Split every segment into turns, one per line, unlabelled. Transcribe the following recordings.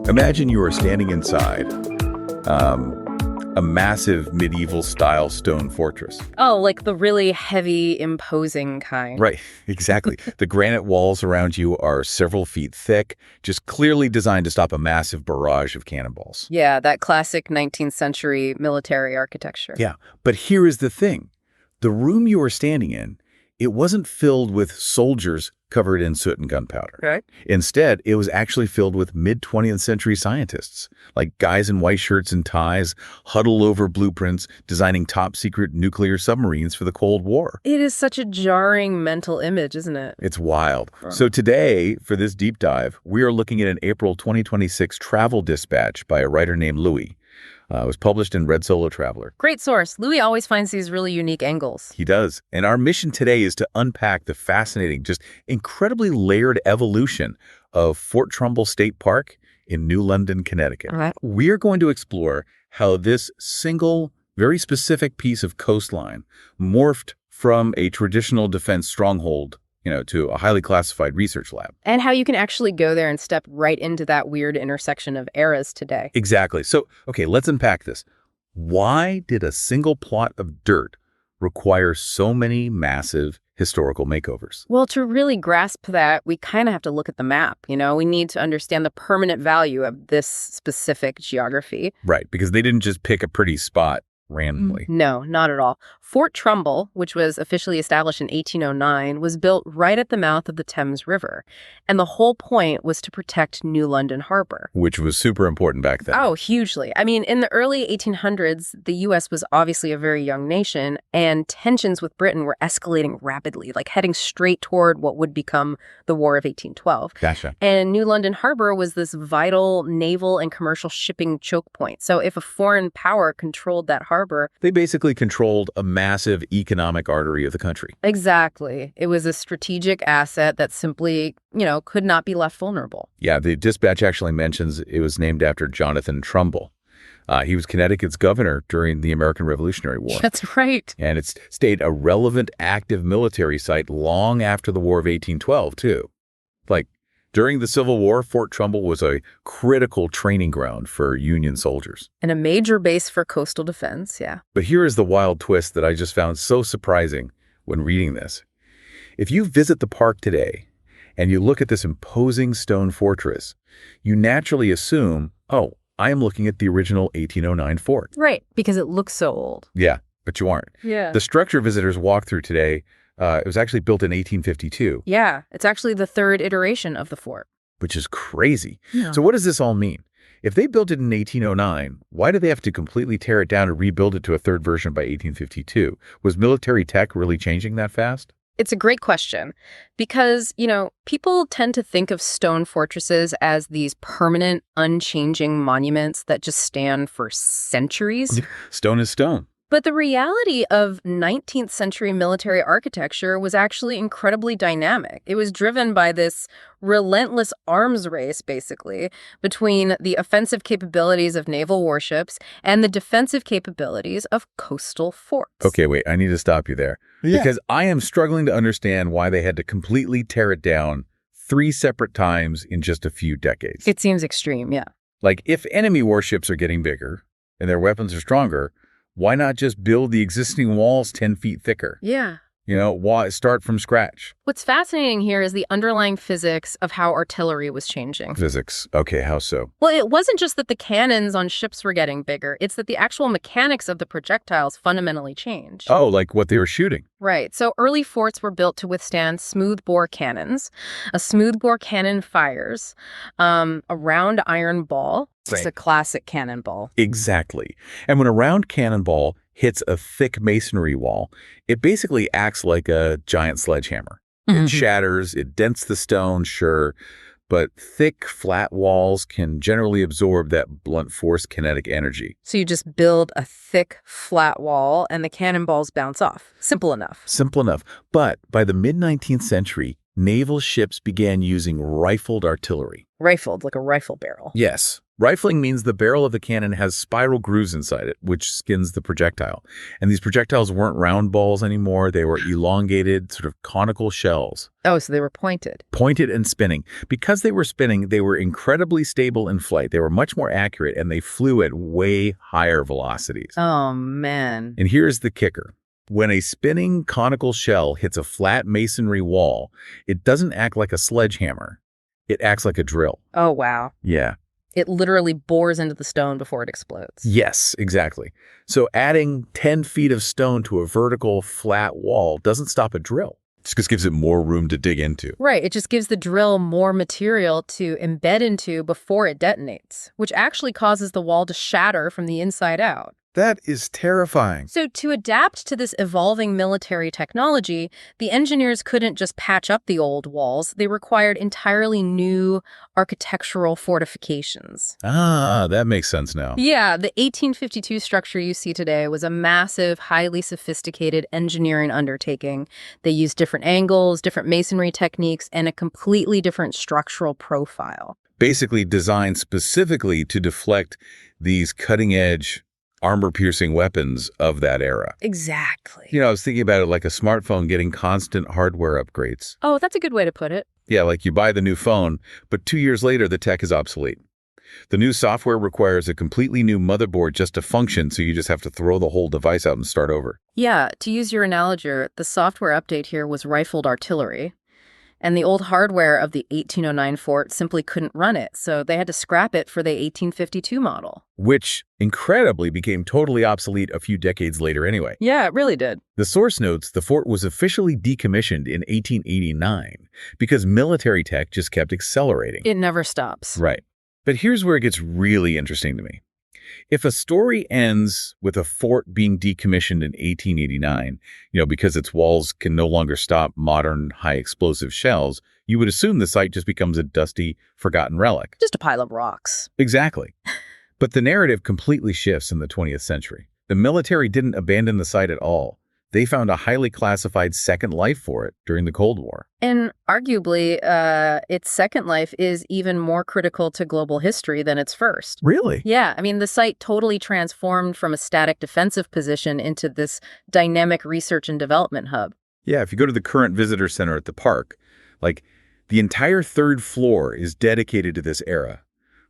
Imagine you are standing inside a massive medieval-style stone fortress.
Oh, like the really heavy, imposing kind.
Right, exactly. The granite walls around you are several feet thick, just clearly designed to stop a massive barrage of cannonballs.
Yeah, that classic 19th century military architecture.
Yeah, but here is the thing. The room you are standing in, it wasn't filled with soldiers covered in soot and gunpowder.
Okay.
Instead, it was actually filled with mid-20th century scientists, like guys in white shirts and ties, huddled over blueprints, designing top-secret nuclear submarines for the Cold War.
It is such a jarring mental image, isn't it?
It's wild. So today, for this deep dive, we are looking at an April 2026 travel dispatch by a writer named Louis. It was published in Red Solo Traveler.
Great source. Louis always finds these really unique angles.
He does. And our mission today is to unpack the fascinating, just incredibly layered evolution of Fort Trumbull State Park in New London, Connecticut.
All right.
We're going to explore how this single, very specific piece of coastline morphed from a traditional defense stronghold, to a highly classified research lab.
And how you can actually go there and step right into that weird intersection of eras today.
Exactly. So, okay, let's unpack this. Why did a single plot of dirt require so many massive historical makeovers?
Well, to really grasp that, we kind of have to look at the map. We need to understand the permanent value of this specific geography.
Right, because they didn't just pick a pretty spot randomly.
No, not at all. Fort Trumbull, which was officially established in 1809, was built right at the mouth of the Thames River. And the whole point was to protect New London Harbor.
Which was super important back then.
Oh, hugely. I mean, in the early 1800s, the U.S. was obviously a very young nation, and tensions with Britain were escalating rapidly, like heading straight toward what would become the War of 1812.
Gotcha.
And New London Harbor was this vital naval and commercial shipping choke point. So if a foreign power controlled that harbor,
they basically controlled a massive economic artery of the country.
Exactly. It was a strategic asset that simply, could not be left vulnerable.
Yeah, the dispatch actually mentions it was named after Jonathan Trumbull. He was Connecticut's governor during the American Revolutionary War.
That's right.
And it's stayed a relevant active military site long after the War of 1812, too. Like, during the Civil War, Fort Trumbull was a critical training ground for Union soldiers.
And a major base for coastal defense, yeah.
But here is the wild twist that I just found so surprising when reading this. If you visit the park today and you look at this imposing stone fortress, you naturally assume, oh, I am looking at the original 1809 fort.
Right, because it looks so old.
Yeah, but you aren't.
Yeah.
The structure visitors walk through today, it was actually built in 1852.
Yeah, it's actually the third iteration of the fort.
Which is crazy.
Yeah.
So what does this all mean? If they built it in 1809, why did they have to completely tear it down and rebuild it to a third version by 1852? Was military tech really changing that fast?
It's a great question because, people tend to think of stone fortresses as these permanent, unchanging monuments that just stand for centuries.
Stone is stone.
But the reality of 19th century military architecture was actually incredibly dynamic. It was driven by this relentless arms race, basically, between the offensive capabilities of naval warships and the defensive capabilities of coastal forts.
Okay, wait, I need to stop you there. Yeah. Because I am struggling to understand why they had to completely tear it down 3 separate times in just a few decades.
It seems extreme, yeah.
Like, if enemy warships are getting bigger and their weapons are stronger, why not just build the existing walls 10 feet thicker?
Yeah.
Why start from scratch?
What's fascinating here is the underlying physics of how artillery was changing.
Physics. Okay, how so?
Well, it wasn't just that the cannons on ships were getting bigger. It's that the actual mechanics of the projectiles fundamentally changed.
Oh, like what they were shooting.
Right. So early forts were built to withstand smoothbore cannons. A smoothbore cannon fires a round iron ball.
Right.
It's a classic cannonball.
Exactly. And when a round cannonball hits a thick masonry wall, it basically acts like a giant sledgehammer. It shatters, it dents the stone, sure, but thick, flat walls can generally absorb that blunt force kinetic energy.
So you just build a thick, flat wall and the cannonballs bounce off. Simple enough.
Simple enough. But by the mid-19th century, naval ships began using rifled artillery.
Rifled, like a rifle barrel.
Yes. Rifling means the barrel of the cannon has spiral grooves inside it, which skins the projectile. And these projectiles weren't round balls anymore. They were elongated, sort of conical shells.
Oh, so they were pointed.
Pointed and spinning. Because they were spinning, they were incredibly stable in flight. They were much more accurate, and they flew at way higher velocities.
Oh, man.
And here's the kicker. When a spinning conical shell hits a flat masonry wall, it doesn't act like a sledgehammer. It acts like a drill.
Oh, wow.
Yeah.
It literally bores into the stone before it explodes.
Yes, exactly. So adding 10 feet of stone to a vertical, flat wall doesn't stop a drill. It just gives it more room to dig into.
Right. It just gives the drill more material to embed into before it detonates, which actually causes the wall to shatter from the inside out.
That is terrifying.
So to adapt to this evolving military technology, the engineers couldn't just patch up the old walls. They required entirely new architectural fortifications.
Ah, that makes sense now.
Yeah, the 1852 structure you see today was a massive, highly sophisticated engineering undertaking. They used different angles, different masonry techniques, and a completely different structural profile.
Basically designed specifically to deflect these cutting-edge armor-piercing weapons of that era.
Exactly.
You know, I was thinking about it like a smartphone getting constant hardware upgrades.
Oh, that's a good way to put it.
Yeah, like you buy the new phone, but 2 years later, the tech is obsolete. The new software requires a completely new motherboard just to function, so you just have to throw the whole device out and start over.
Yeah, to use your analogy, the software update here was rifled artillery. And the old hardware of the 1809 fort simply couldn't run it, so they had to scrap it for the 1852 model.
Which, incredibly, became totally obsolete a few decades later anyway.
Yeah, it really did.
The source notes the fort was officially decommissioned in 1889 because military tech just kept accelerating.
It never stops.
Right. But here's where it gets really interesting to me. If a story ends with a fort being decommissioned in 1889, because its walls can no longer stop modern high-explosive shells, you would assume the site just becomes a dusty, forgotten relic.
Just a pile of rocks.
Exactly. But the narrative completely shifts in the 20th century. The military didn't abandon the site at all. They found a highly classified second life for it during the Cold War.
And arguably, its second life is even more critical to global history than its first.
Really?
Yeah, I mean, the site totally transformed from a static defensive position into this dynamic research and development hub.
Yeah, if you go to the current visitor center at the park, the entire third floor is dedicated to this era.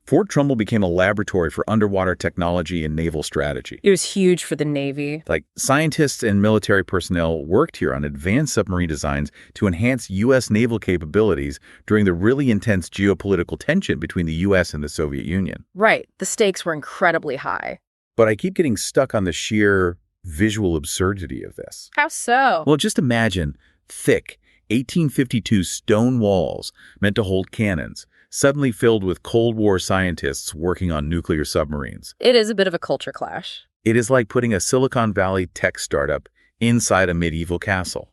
Fort Trumbull became a laboratory for underwater technology and naval strategy.
It was huge for the Navy.
Scientists and military personnel worked here on advanced submarine designs to enhance U.S. naval capabilities during the really intense geopolitical tension between the U.S. and the Soviet Union.
Right. The stakes were incredibly high.
But I keep getting stuck on the sheer visual absurdity of this.
How so?
Well, just imagine thick 1852 stone walls meant to hold cannons, suddenly filled with Cold War scientists working on nuclear submarines.
It is a bit of a culture clash.
It is like putting a Silicon Valley tech startup inside a medieval castle.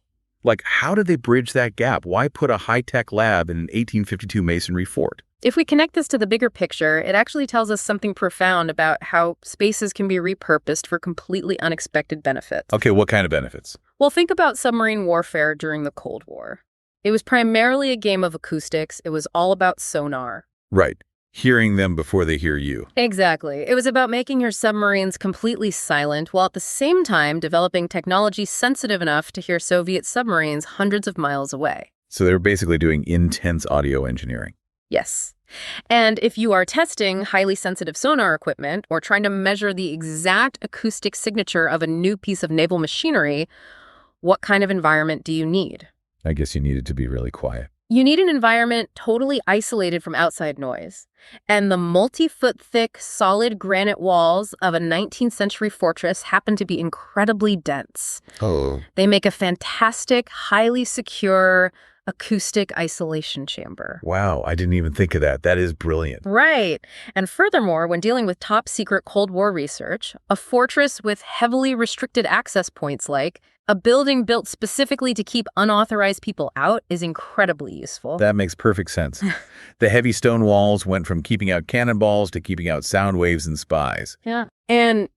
How did they bridge that gap? Why put a high-tech lab in an 1852 masonry fort?
If we connect this to the bigger picture, it actually tells us something profound about how spaces can be repurposed for completely unexpected benefits.
Okay, what kind of benefits?
Well, think about submarine warfare during the Cold War. It was primarily a game of acoustics. It was all about sonar.
Right. Hearing them before they hear you.
Exactly. It was about making your submarines completely silent while at the same time developing technology sensitive enough to hear Soviet submarines hundreds of miles away.
So they were basically doing intense audio engineering.
Yes. And if you are testing highly sensitive sonar equipment or trying to measure the exact acoustic signature of a new piece of naval machinery, what kind of environment do you need?
I guess you needed to be really quiet.
You need an environment totally isolated from outside noise. And the multi-foot thick, solid granite walls of a 19th century fortress happen to be incredibly dense.
Oh.
They make a fantastic, highly secure acoustic isolation chamber.
Wow, I didn't even think of that. That is brilliant.
Right. And furthermore, when dealing with top secret Cold War research, a fortress with heavily restricted access points like a building built specifically to keep unauthorized people out is incredibly useful.
That makes perfect sense. The heavy stone walls went from keeping out cannonballs to keeping out sound waves and spies.
Yeah. And,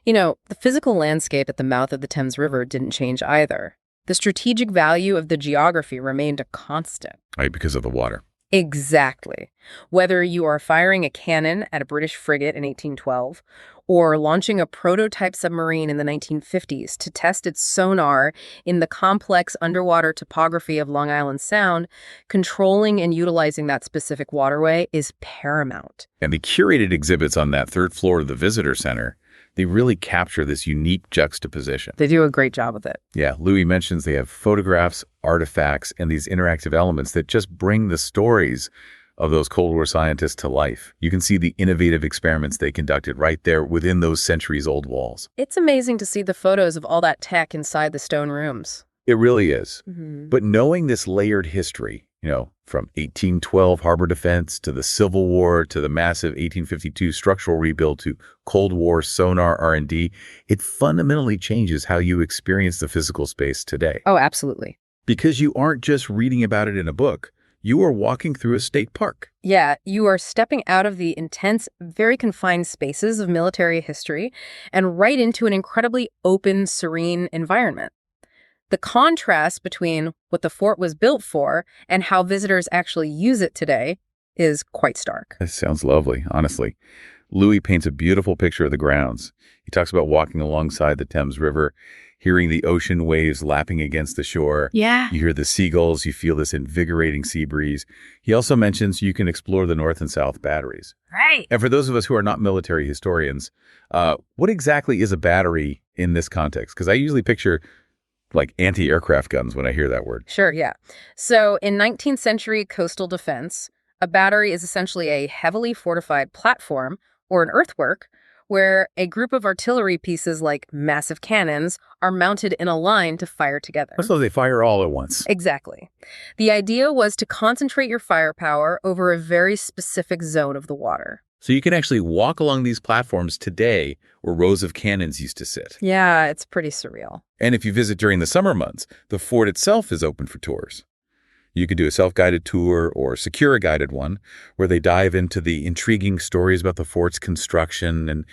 the physical landscape at the mouth of the Thames River didn't change either. The strategic value of the geography remained a constant.
Right, because of the water.
Exactly. Whether you are firing a cannon at a British frigate in 1812 or launching a prototype submarine in the 1950s to test its sonar in the complex underwater topography of Long Island Sound, controlling and utilizing that specific waterway is paramount.
And the curated exhibits on that third floor of the visitor center, they really capture this unique juxtaposition.
They do a great job with it.
Yeah, Louis mentions they have photographs, artifacts, and these interactive elements that just bring the stories of those Cold War scientists to life. You can see the innovative experiments they conducted right there within those centuries-old walls.
It's amazing to see the photos of all that tech inside the stone rooms.
It really is.
Mm-hmm.
But knowing this layered history, from 1812 harbor defense to the Civil War to the massive 1852 structural rebuild to Cold War sonar R&D, it fundamentally changes how you experience the physical space today.
Oh, absolutely.
Because you aren't just reading about it in a book. You are walking through a state park.
Yeah, you are stepping out of the intense, very confined spaces of military history and right into an incredibly open, serene environment. The contrast between what the fort was built for and how visitors actually use it today is quite stark.
That sounds lovely, honestly. Louis paints a beautiful picture of the grounds. He talks about walking alongside the Thames River, hearing the ocean waves lapping against the shore.
Yeah.
You hear the seagulls, you feel this invigorating sea breeze. He also mentions you can explore the North and South batteries.
Right.
And for those of us who are not military historians, what exactly is a battery in this context? Because I usually picture like anti-aircraft guns when I hear that word.
Sure, yeah. So in 19th century coastal defense, a battery is essentially a heavily fortified platform or an earthwork where a group of artillery pieces like massive cannons are mounted in a line to fire together.
So they fire all at once.
Exactly. The idea was to concentrate your firepower over a very specific zone of the water.
So you can actually walk along these platforms today where rows of cannons used to sit.
Yeah, it's pretty surreal.
And if you visit during the summer months, the fort itself is open for tours. You could do a self-guided tour or secure a guided one where they dive into the intriguing stories about the fort's construction and,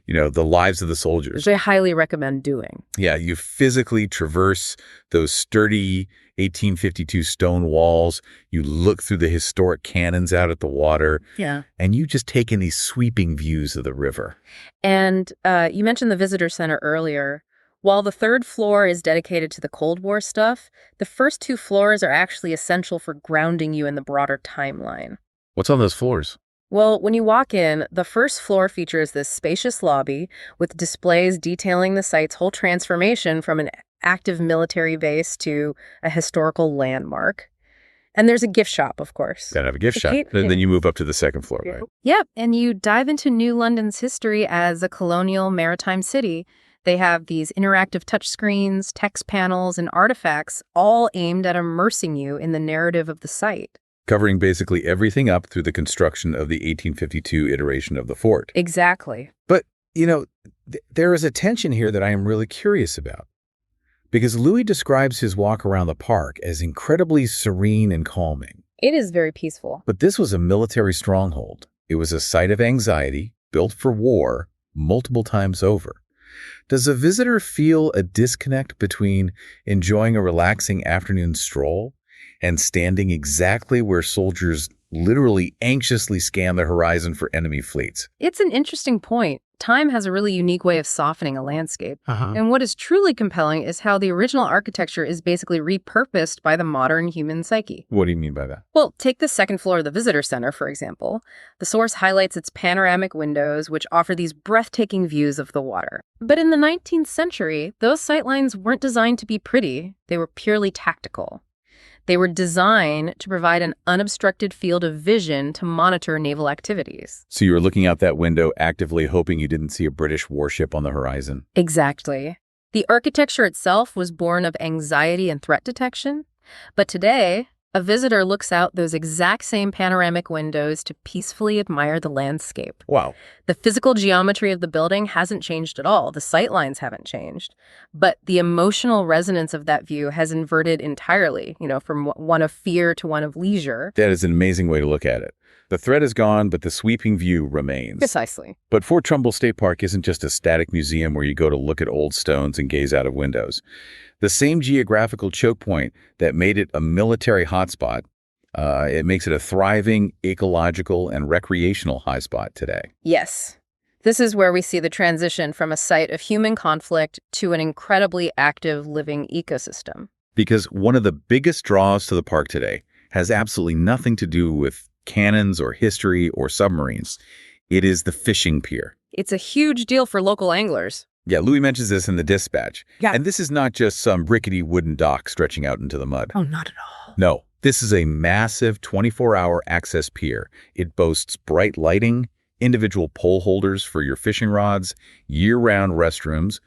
the lives of the soldiers.
Which I highly recommend doing.
Yeah, you physically traverse those sturdy 1852 stone walls. You look through the historic cannons out at the water.
Yeah.
And you just take in these sweeping views of the river.
And you mentioned the visitor center earlier. While the third floor is dedicated to the Cold War stuff, the first two floors are actually essential for grounding you in the broader timeline.
What's on those floors?
Well, when you walk in, the first floor features this spacious lobby with displays detailing the site's whole transformation from an active military base to a historical landmark. And there's a gift shop, of course.
Gotta have a gift shop. Then you move up to the second floor, right?
Yep, and you dive into New London's history as a colonial maritime city. They have these interactive touchscreens, text panels, and artifacts, all aimed at immersing you in the narrative of the site.
Covering basically everything up through the construction of the 1852 iteration of the fort.
Exactly.
But, there is a tension here that I am really curious about. Because Louis describes his walk around the park as incredibly serene and calming.
It is very peaceful.
But this was a military stronghold. It was a site of anxiety, built for war, multiple times over. Does a visitor feel a disconnect between enjoying a relaxing afternoon stroll and standing exactly where soldiers literally anxiously scan the horizon for enemy fleets?
It's an interesting point. Time has a really unique way of softening a landscape. And what is truly compelling is how the original architecture is basically repurposed by the modern human psyche.
What do you mean by that?
Well, take the second floor of the visitor center, for example. The source highlights its panoramic windows, which offer these breathtaking views of the water. But in the 19th century, those sightlines weren't designed to be pretty. They were purely tactical. They were designed to provide an unobstructed field of vision to monitor naval activities.
So you were looking out that window, actively hoping you didn't see a British warship on the horizon.
Exactly. The architecture itself was born of anxiety and threat detection. But today, a visitor looks out those exact same panoramic windows to peacefully admire the landscape.
Wow.
The physical geometry of the building hasn't changed at all. The sightlines haven't changed. But the emotional resonance of that view has inverted entirely, from one of fear to one of leisure.
That is an amazing way to look at it. The threat is gone, but the sweeping view remains.
Precisely.
But Fort Trumbull State Park isn't just a static museum where you go to look at old stones and gaze out of windows. The same geographical choke point that made it a military hotspot, it makes it a thriving ecological and recreational high spot today.
Yes. This is where we see the transition from a site of human conflict to an incredibly active living ecosystem.
Because one of the biggest draws to the park today has absolutely nothing to do with cannons or history or submarines. It is the fishing pier.
It's a huge deal for local anglers.
Yeah, Louis mentions this in the dispatch.
Yeah.
And this is not just some rickety wooden dock stretching out into the mud.
Oh, not at all.
No, this is a massive 24-hour access pier. It boasts bright lighting, individual pole holders for your fishing rods, year-round restrooms,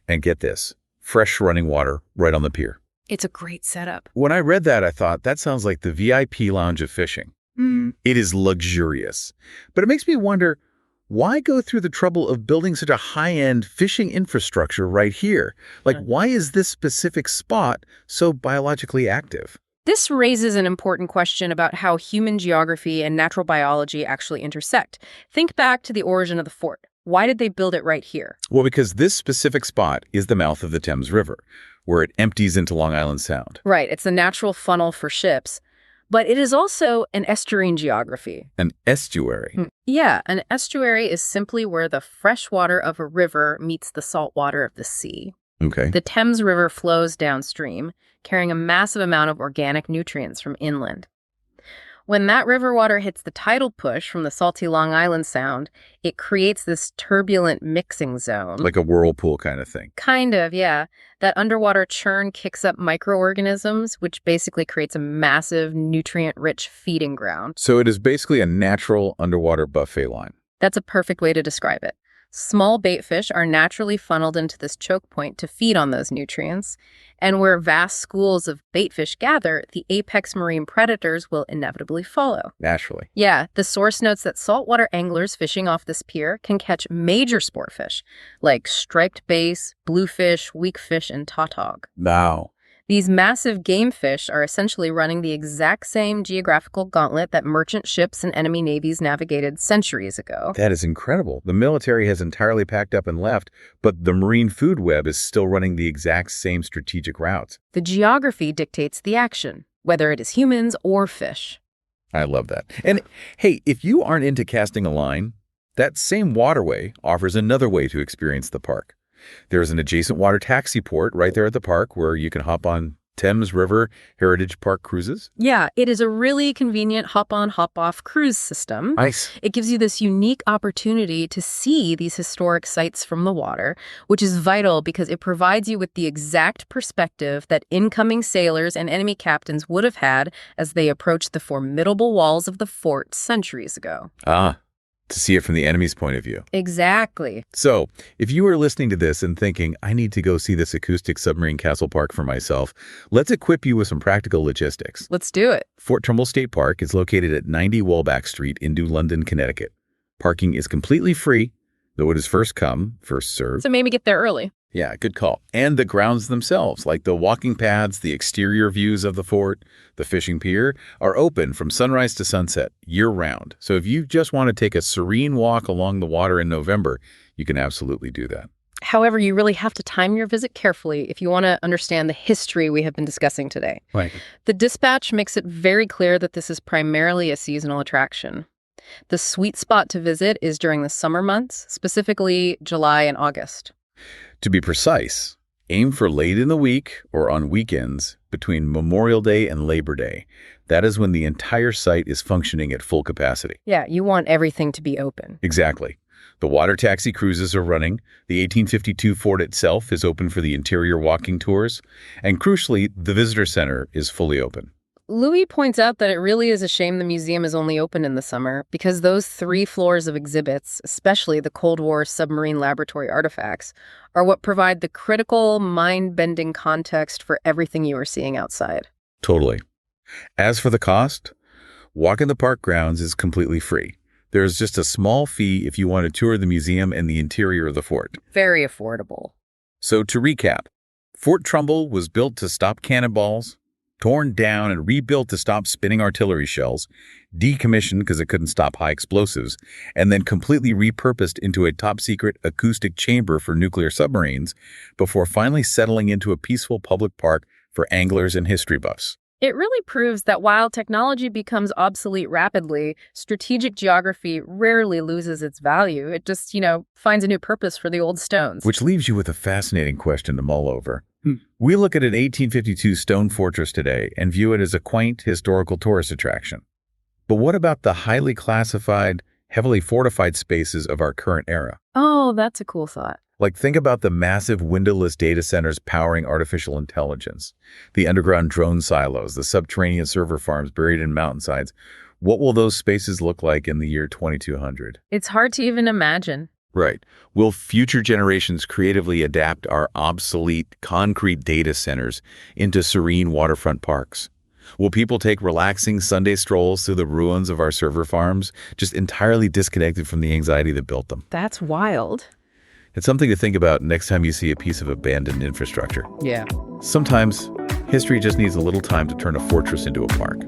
and get this, fresh running water right on the pier.
It's a great setup.
When I read that, I thought, that sounds like the VIP lounge of fishing. It is luxurious. But it makes me wonder, why go through the trouble of building such a high-end fishing infrastructure right here? Like, why is this specific spot so biologically active?
This raises an important question about how human geography and natural biology actually intersect. Think back to the origin of the fort. Why did they build it right here?
Well, because this specific spot is the mouth of the Thames River, where it empties into Long Island Sound.
Right, it's the natural funnel for ships. But it is also an estuarine geography.
An estuary.
Yeah, an estuary is simply where the fresh water of a river meets the salt water of the sea.
Okay.
The Thames River flows downstream, carrying a massive amount of organic nutrients from inland. When that river water hits the tidal push from the salty Long Island Sound, it creates this turbulent mixing zone.
Like a whirlpool kind of thing.
Kind of, yeah. That underwater churn kicks up microorganisms, which basically creates a massive, nutrient-rich feeding ground.
So it is basically a natural underwater buffet line.
That's a perfect way to describe it. Small baitfish are naturally funneled into this choke point to feed on those nutrients, and where vast schools of baitfish gather, the apex marine predators will inevitably follow.
Naturally.
Yeah, the source notes that saltwater anglers fishing off this pier can catch major sport fish, like striped bass, bluefish, weakfish, and tautog.
Wow.
These massive game fish are essentially running the exact same geographical gauntlet that merchant ships and enemy navies navigated centuries ago.
That is incredible. The military has entirely packed up and left, but the marine food web is still running the exact same strategic routes.
The geography dictates the action, whether it is humans or fish.
I love that. And hey, if you aren't into casting a line, that same waterway offers another way to experience the park. There's an adjacent water taxi port right there at the park where you can hop on Thames River Heritage Park cruises.
Yeah, it is a really convenient hop-on, hop-off cruise system.
Nice.
It gives you this unique opportunity to see these historic sites from the water, which is vital because it provides you with the exact perspective that incoming sailors and enemy captains would have had as they approached the formidable walls of the fort centuries ago.
To see it from the enemy's point of view.
Exactly.
So, if you are listening to this and thinking, I need to go see this acoustic submarine castle park for myself, let's equip you with some practical logistics.
Let's do it.
Fort Trumbull State Park is located at 90 Walbach Street in New London, Connecticut. Parking is completely free, though it is first come, first served.
So maybe get there early.
Yeah, good call. And the grounds themselves, like the walking paths, the exterior views of the fort, the fishing pier, are open from sunrise to sunset year-round. So if you just want to take a serene walk along the water in November, you can absolutely do that.
However, you really have to time your visit carefully if you want to understand the history we have been discussing today.
Right.
The dispatch makes it very clear that this is primarily a seasonal attraction. The sweet spot to visit is during the summer months, specifically July and August.
To be precise, aim for late in the week or on weekends between Memorial Day and Labor Day. That is when the entire site is functioning at full capacity.
Yeah, you want everything to be open.
Exactly. The water taxi cruises are running, the 1852 fort itself is open for the interior walking tours, and crucially, the visitor center is fully open.
Louis points out that it really is a shame the museum is only open in the summer because those 3 floors of exhibits, especially the Cold War submarine laboratory artifacts, are what provide the critical, mind-bending context for everything you are seeing outside.
Totally. As for the cost, walking the park grounds is completely free. There is just a small fee if you want to tour the museum and the interior of the fort.
Very affordable.
So to recap, Fort Trumbull was built to stop cannonballs, torn down and rebuilt to stop spinning artillery shells, decommissioned because it couldn't stop high explosives, and then completely repurposed into a top-secret acoustic chamber for nuclear submarines before finally settling into a peaceful public park for anglers and history buffs.
It really proves that while technology becomes obsolete rapidly, strategic geography rarely loses its value. It just, finds a new purpose for the old stones.
Which leaves you with a fascinating question to mull over. We look at an 1852 stone fortress today and view it as a quaint historical tourist attraction. But what about the highly classified, heavily fortified spaces of our current era?
Oh, that's a cool thought.
Like, think about the massive windowless data centers powering artificial intelligence, the underground drone silos, the subterranean server farms buried in mountainsides. What will those spaces look like in the year 2200?
It's hard to even imagine.
Right. Will future generations creatively adapt our obsolete concrete data centers into serene waterfront parks? Will people take relaxing Sunday strolls through the ruins of our server farms, just entirely disconnected from the anxiety that built them?
That's wild.
It's something to think about next time you see a piece of abandoned infrastructure.
Yeah.
Sometimes, history just needs a little time to turn a fortress into a park.